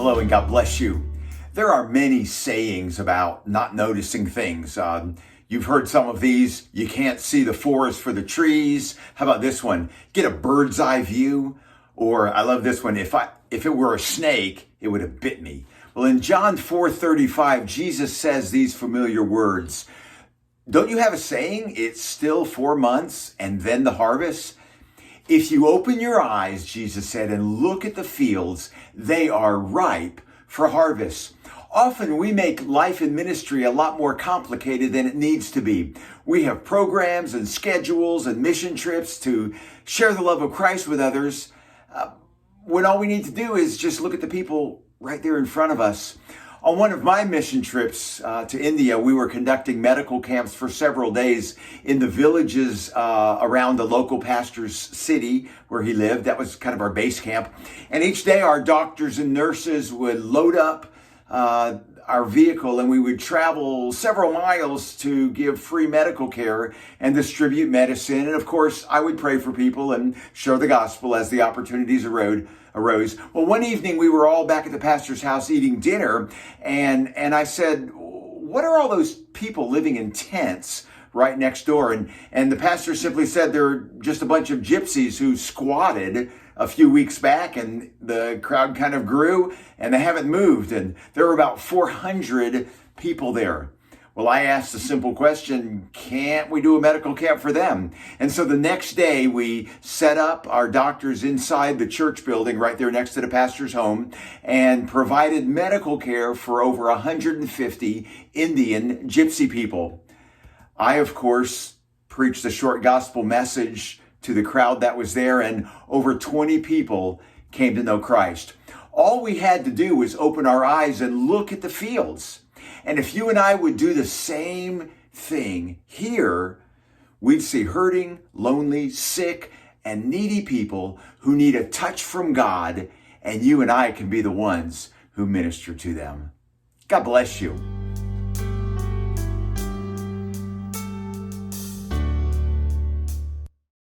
Hello and God bless you. There are many sayings about not noticing things. You've heard some of these. You can't see the forest for the trees. How about this one? Get a bird's eye view. Or I love this one. If it were a snake, it would have bit me. Well, in John 4:35, Jesus says these familiar words. Don't you have a saying? It's still 4 months and then the harvest. If you open your eyes, Jesus said, and look at the fields, they are ripe for harvest. Often we make life and ministry a lot more complicated than it needs to be. We have programs and schedules and mission trips to share the love of Christ with others, when all we need to do is just look at the people right there in front of us. On one of my mission trips to India, we were conducting medical camps for several days in the villages around the local pastor's city where he lived. That was kind of our base camp. And each day our doctors and nurses would load up our vehicle and we would travel several miles to give free medical care and distribute medicine. And of course, I would pray for people and share the gospel as the opportunities arose. Well, one evening we were all back at the pastor's house eating dinner, and I said, what are all those people living in tents right next door? And the pastor simply said, they're just a bunch of gypsies who squatted a few weeks back, and the crowd kind of grew and they haven't moved. And there were about 400 people there. Well, I asked a simple question, can't we do a medical camp for them? And so the next day we set up our doctors inside the church building right there next to the pastor's home and provided medical care for over 150 Indian gypsy people. I, of course, preached a short gospel message to the crowd that was there, and over 20 people came to know Christ. All we had to do was open our eyes and look at the fields. And if you and I would do the same thing here, we'd see hurting, lonely, sick, and needy people who need a touch from God, and you and I can be the ones who minister to them. God bless you.